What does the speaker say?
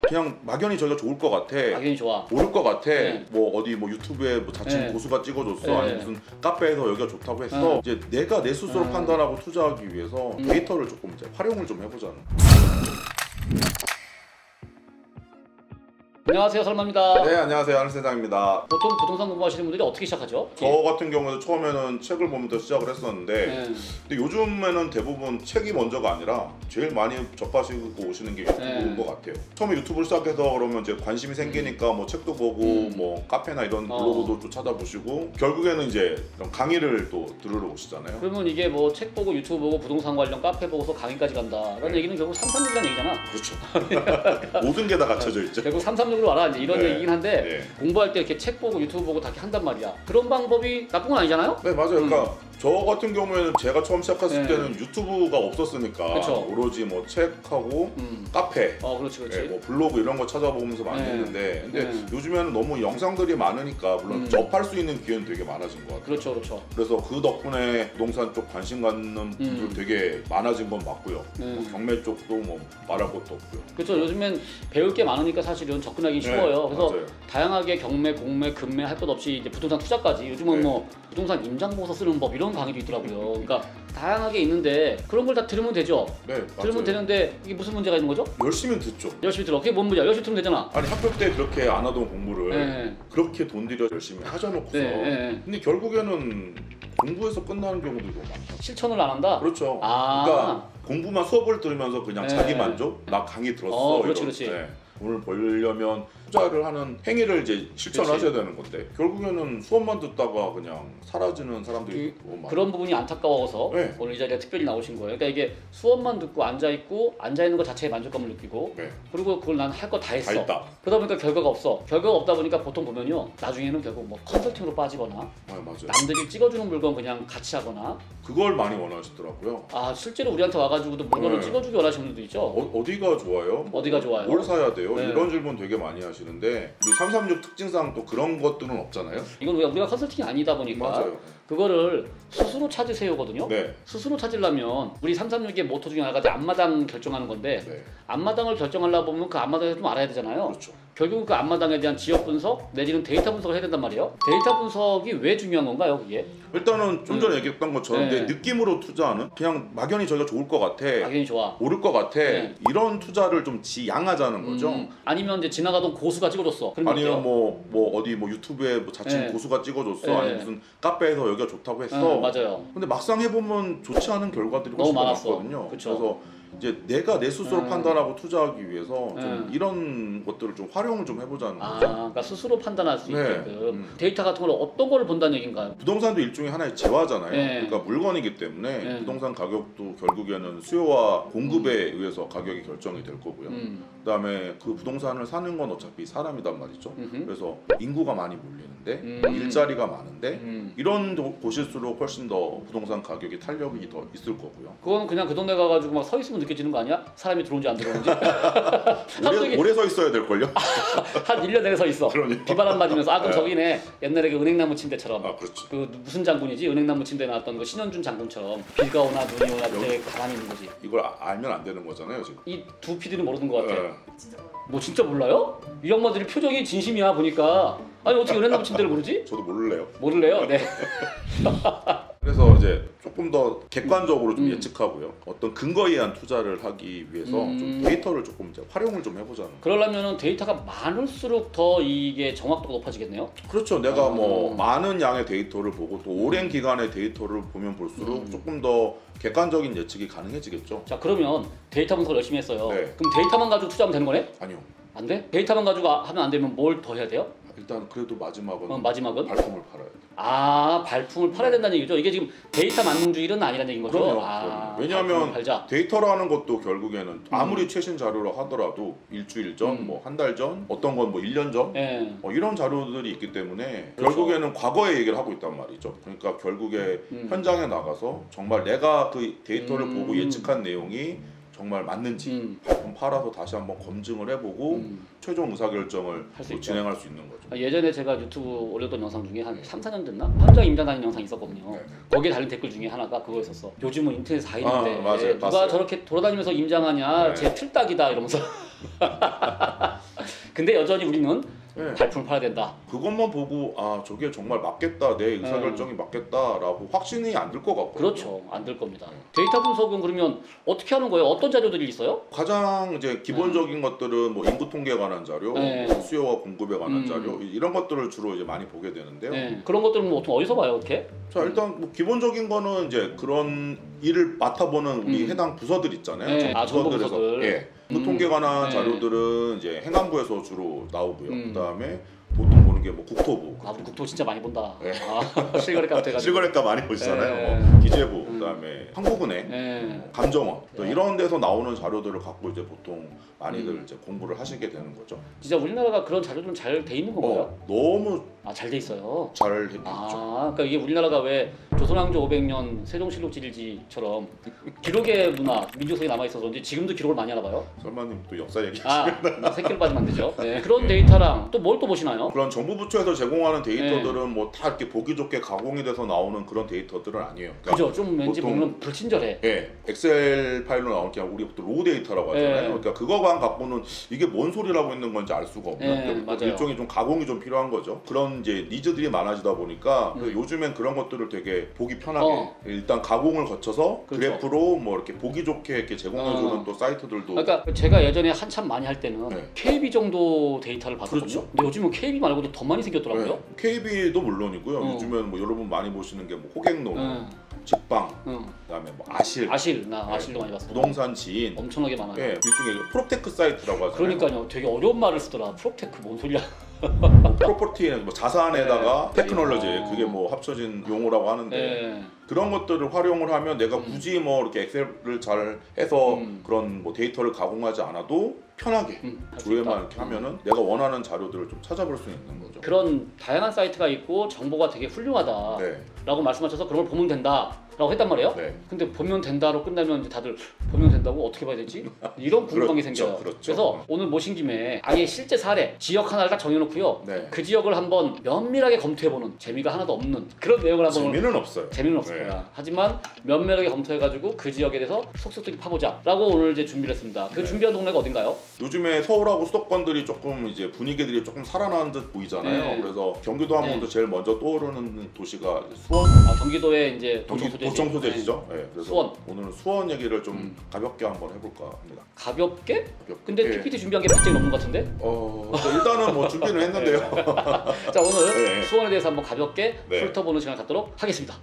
그냥 막연히 저희가 좋을 것 같아. 막연히 좋아. 모를 것 같아. 네. 뭐 어디 뭐 유튜브에 뭐 자칭 네. 고수가 찍어줬어. 네. 아니 무슨 카페에서 여기가 좋다고 했어. 네. 이제 내가 내 스스로 판단하고 투자하기 위해서 데이터를 조금 이제 활용을 좀 해보자는. 안녕하세요, 설마입니다. 네, 안녕하세요, 한세장입니다. 보통 부동산 공부하시는 분들이 어떻게 시작하죠? 저 같은 경우도 처음에는 책을 보면서 시작을 했었는데 네. 근데 요즘에는 대부분 책이 먼저가 아니라 제일 많이 접하시고 오시는 게 유튜브인 것 같아요. 처음에 유튜브를 시작해서 그러면 이제 관심이 생기니까 뭐 책도 보고 뭐 카페나 이런 블로그도 또 찾아보시고 결국에는 이제 이런 강의를 또 들으러 오시잖아요. 그러면 이게 뭐 책 보고 유튜브 보고 부동산 관련 카페 보고서 강의까지 간다라는 얘기는 결국 336이라는 얘기잖아. 그렇죠. 모든 게 다 갖춰져 있죠. 결국 336으로 와라 이제 이런 네. 얘기긴 한데 네. 공부할 때 이렇게 책 보고 유튜브 보고 다 이렇게 한단 말이야. 그런 방법이 나쁜 건 아니잖아요? 네, 맞아요. 그러니까 저 같은 경우에는 제가 처음 시작했을 네. 때는 유튜브가 없었으니까 그쵸. 오로지 뭐 책하고 카페, 그렇지, 그렇지. 네, 뭐 블로그 이런 거 찾아보면서 많이 네. 했는데 근데 네. 요즘에는 너무 영상들이 많으니까 물론 접할 수 있는 기회는 되게 많아진 것 같아요. 그렇죠, 그렇죠. 그래서 그 덕분에 부동산 쪽 관심 갖는 분들 되게 많아진 건 맞고요. 뭐 경매 쪽도 뭐 말할 것도 없고요. 그렇죠. 요즘엔 배울 게 많으니까 사실은 접근하기 쉬워요. 그래서 맞아요. 다양하게 경매, 공매, 금매 할 것 없이 이제 부동산 투자까지 요즘은 네. 뭐 부동산 임장보고서 쓰는 법 이런 강의도 있더라고요. 그러니까 다양하게 있는데 그런 걸 다 들으면 되죠. 네, 맞아요. 들으면 되는데 이게 무슨 문제가 있는 거죠? 열심히 듣죠. 열심히 들어. 그게 뭔 문제야? 열심히 들으면 되잖아. 아니 학교 때 그렇게 안 하던 공부를 네. 그렇게 돈 들여 열심히 하자놓고서 네. 근데 결국에는 공부에서 끝나는 경우들도 많다. 실천을 안 한다? 그렇죠. 아. 그러니까 공부만 수업을 들으면서 그냥 네. 자기 만족? 나 강의 들었어. 그렇지, 이런. 그렇지. 돈을 벌려면 투자를 하는 행위를 이제 실천하셔야 되는 건데 결국에는 수업만 듣다가 그냥 사라지는 사람들이 있고 막. 그런 부분이 안타까워서 네. 오늘 이 자리에 특별히 나오신 거예요. 그러니까 이게 수업만 듣고 앉아 있는 것 자체에 만족감을 느끼고 네. 그리고 그걸 난 할 거 다 했어. 다 했다. 그러다 보니까 결과가 없어. 결과가 없다 보니까 보통 보면요. 나중에는 결국 뭐 컨설팅으로 빠지거나 맞아요. 남들이 찍어주는 물건 그냥 같이 하거나 그걸 많이 원하시더라고요. 실제로 우리한테 와가지고도 물건을 네. 찍어주기 원하시는 분들도 있죠. 어디가 좋아요? 어디가 좋아요? 뭘 사야 돼요? 네. 이런 질문 되게 많이 하시는데 우리 336 특징상 또 그런 것들은 없잖아요. 이건 우리가 컨설팅이 아니다 보니까 맞아요. 그거를 스스로 찾으세요거든요. 네. 스스로 찾으려면 우리 336의 모토 중에 하나가 앞마당 결정하는 건데 네. 앞마당을 결정하려고 보면 그 앞마당을 좀 알아야 되잖아요. 그렇죠. 결국은 그 앞마당에 대한 지역 분석 내지는 데이터 분석을 해야 된단 말이에요. 데이터 분석이 왜 중요한 건가요, 그게? 일단은 좀 전에 얘기했던 것처럼 네. 내 느낌으로 투자하는 그냥 막연히 저희가 좋을 것 같아. 막연히 좋아. 모를 것 같아. 네. 이런 투자를 좀 지양하자는 거죠. 아니면 이제 지나가던 고수가 찍어줬어. 그런 거 아니면 어때요? 뭐 어디 뭐 유튜브에 뭐 자칭 네. 고수가 찍어줬어. 네. 아니 무슨 카페에서 여기가 좋다고 했어. 맞아요. 근데 막상 해보면 좋지 않은 결과들이 너무 훨씬 더 많았어. 많거든요. 그쵸. 그래서 이제 내가 내 스스로 판단하고 투자하기 위해서 좀 이런 것들을 좀 활용을 좀 해보자는 거죠. 그러니까 스스로 판단할 수 네. 있게끔 데이터 같은 걸 어떤 걸 본다는 얘기인가요? 부동산도 일종의 하나의 재화잖아요. 네. 그러니까 물건이기 때문에 네. 부동산 가격도 결국에는 수요와 공급에 의해서 가격이 결정이 될 거고요. 그다음에 그 부동산을 사는 건 어차피 사람이단 말이죠. 그래서 인구가 많이 몰리는데 뭐 일자리가 많은데 이런 곳일수록 훨씬 더 부동산 가격이 탄력이 더 있을 거고요. 그건 그냥 그 동네 가가지고 막 서 있으면 느껴지는 거 아니야? 사람이 들어온지 안 들어오는지? 오래 서 있어야 될걸요? 한 1년 내내 서 있어. 그러니까. 비바람 맞으면서 그럼 네. 저기네 옛날에 그 은행나무 침대처럼 아, 그렇죠. 그 무슨 장군이지? 은행나무 침대에 나왔던 그 신현준 장군처럼 비가 오나 눈이 오나 그때 가만히 있는 거지. 이걸 알면 안 되는 거잖아요, 지금. 이 두 PD는 모르는 것 같아. 네. 뭐 진짜 몰라요? 이 양반들이 표정이 진심이야 보니까. 아니 어떻게 은행나무 침대를 모르지? 저도 모를래요. 모를래요? 네. 그래서 이제 조금 더 객관적으로 좀 예측하고요. 어떤 근거에 의한 투자를 하기 위해서 좀 데이터를 조금 이제 활용을 좀 해보자는 거예요. 그러려면은 데이터가 많을수록 더 이게 정확도가 높아지겠네요. 그렇죠. 내가 뭐 많은 양의 데이터를 보고 또 오랜 기간의 데이터를 보면 볼수록 조금 더 객관적인 예측이 가능해지겠죠. 자 그러면 데이터 분석을 열심히 했어요. 네. 그럼 데이터만 가지고 투자하면 되는 거네? 아니요. 안 돼? 데이터만 가지고 하면 안 되면 뭘 더 해야 돼요? 일단 그래도 마지막은 마지막은? 발품을 팔아야 돼요. 발품을 팔아야 된다는 얘기죠. 이게 지금 데이터 만능주의는 아니라는 얘기인 거죠? 그럼요. 발품을 왜냐하면 팔자. 데이터라는 것도 결국에는 아무리 최신 자료라 하더라도 일주일 전, 뭐 한 달 전, 어떤 건 뭐 1년 전 예. 이런 자료들이 있기 때문에 그렇죠. 결국에는 과거의 얘기를 하고 있단 말이죠. 그러니까 결국에 현장에 나가서 정말 내가 그 데이터를 보고 예측한 내용이 정말 맞는지 발품 팔아서 다시 한번 검증을 해보고 최종 의사결정을 할수 진행할 수 있는 거죠. 예전에 제가 유튜브 올렸던 영상 중에 한 3, 4년 됐나? 현장 임장하는 영상이 있었거든요. 네. 거기에 달린 댓글 중에 하나가 그거였었어. 요즘은 인터넷 다 있는데 맞아요. 누가 봤어요. 저렇게 돌아다니면서 임장하냐? 네. 제 틀딱이다 이러면서 근데 여전히 우리는 네. 발품을 팔아야 된다. 그것만 보고 아 저게 정말 맞겠다, 내 의사결정이 맞겠다라고 확신이 안 들 것 같거든요. 그렇죠. 안 될 겁니다. 데이터 분석은 그러면 어떻게 하는 거예요? 어떤 자료들이 있어요? 가장 이제 기본적인 것들은 뭐 인구 통계에 관한 자료, 네. 뭐 수요와 공급에 관한 자료 이런 것들을 주로 이제 많이 보게 되는데요. 네. 그런 것들은 뭐 보통 어디서 봐요, 이렇게? 자 일단 뭐 기본적인 거는 이제 그런 일을 맡아보는 우리 해당 부서들 있잖아요. 네. 아, 정보 부서들에서. 부서들. 예. 그 통계에 관한 네. 자료들은 이제 행안부에서 주로 나오고요. 그다음에 보통 보는 게 뭐 국토부. 아, 국토 진짜 많이 본다. 네. 아, 실거래가 돼가지고. 실거래가 많이 보시잖아요. 네. 뭐 기재부, 그다음에 한국은행, 네. 감정원 또 네. 이런 데서 나오는 자료들을 갖고 이제 보통 많이들 이제 공부를 하시게 되는 거죠. 진짜 우리나라가 그런 자료들은 잘 돼 있는 건가요? 너무 아, 잘 돼 있어요. 잘 해있죠. 아, 그러니까 이게 우리나라가 왜 조선왕조 500년 세종실록지일지처럼 기록의 문화, 민족성이 남아 있어서 그런지 지금도 기록을 많이 하나 봐요. 설마님 또 역사 얘기. 아, 새끼를 빠지면 안 되죠. 네. 그런 데이터랑 또 뭘 또 보시나요? 그런 정부 부처에서 제공하는 데이터들은 뭐 다 이렇게 보기 좋게 가공이 돼서 나오는 그런 데이터들은 아니에요. 그러니까 그죠? 좀 왠지 보통- 보면 불친절해. 예, 엑셀 파일로 나올 게 우리 보통 로우 데이터라고 하잖아요. 네. 그러니까 그거만 갖고는 이게 뭔 소리라고 있는 건지 알 수가 없는 네, 그러니까 맞아요. 일종의 좀 가공이 좀 필요한 거죠. 그런 이제 니즈들이 많아지다 보니까 그 음. 요즘엔 그런 것들을 되게 보기 편하게 어. 일단 가공을 거쳐서 그렇죠. 그래프로 뭐 이렇게 보기 좋게 이렇게 제공해주는 어. 또 사이트들도 그러니까 제가 예전에 한참 많이 할 때는 네. KB 정도 데이터를 봤거든요. 그렇죠. 근데 요즘은 KB 말고도 더 많이 생겼더라고요. 네. KB도 물론이고요. 어. 요즘엔 뭐 여러분 많이 보시는 게 뭐 호갱노, 응. 직방, 응. 그다음에 뭐 아실, 아실, 나 네. 아실도 많이 봤어. 부동산 지인, 엄청나게 많아요. 예, 일종의 프로테크 사이트라고 하잖아요. 그러니까요, 되게 어려운 말을 쓰더라. 프로테크 뭔 소리야? 뭐 프로퍼티, 뭐 자산에다가 네. 테크놀로지 어. 그게 뭐 합쳐진 용어라고 하는데 네. 그런 것들을 활용을 하면 내가 굳이 뭐 이렇게 엑셀을 잘 해서 음. 그런 뭐 데이터를 가공하지 않아도 편하게 할수 조회만 있다. 이렇게 하면은 내가 원하는 자료들을 좀 찾아볼 수 있는 거죠. 그런 다양한 사이트가 있고 정보가 되게 훌륭하다라고 네, 말씀하셔서 그런 걸 보면 된다라고 했단 말이에요. 네. 근데 보면 된다로 끝나면 이제 다들 보면 된다고 어떻게 봐야 되지? 이런 궁금한 게 그렇죠, 생겨요. 그렇죠. 그래서 오늘 모신 김에 아예 실제 사례 지역 하나를 딱 정해놓고요. 네. 그 지역을 한번 면밀하게 검토해보는 재미가 하나도 없는 그런 내용을 한번 재미는 없어요. 재미는 없을 네. 거야. 하지만 면밀하게 검토해가지고 그 지역에 대해서 속속들이 파보자라고 오늘 이제 준비를 했습니다. 그 네. 준비한 동네가 어딘가요? 요즘에 서울하고 수도권들이 조금 이제 분위기들이 조금 살아나는 듯 보이잖아요. 네. 그래서 경기도 하면 네. 제일 먼저 떠오르는 도시가 수원, 아, 경기도의 이제 도청 소재지. 도청 소재지죠. 네. 그래서 수원. 오늘은 수원 얘기를 좀 가볍게 한번 해볼까 합니다. 가볍게? 가볍게. 근데 PPT 준비한 게 100장이 넘는 것 같은데? 일단은 뭐 준비는 했는데요. 자, 오늘 네. 수원에 대해서 한번 가볍게 네. 훑어보는 시간을 갖도록 하겠습니다.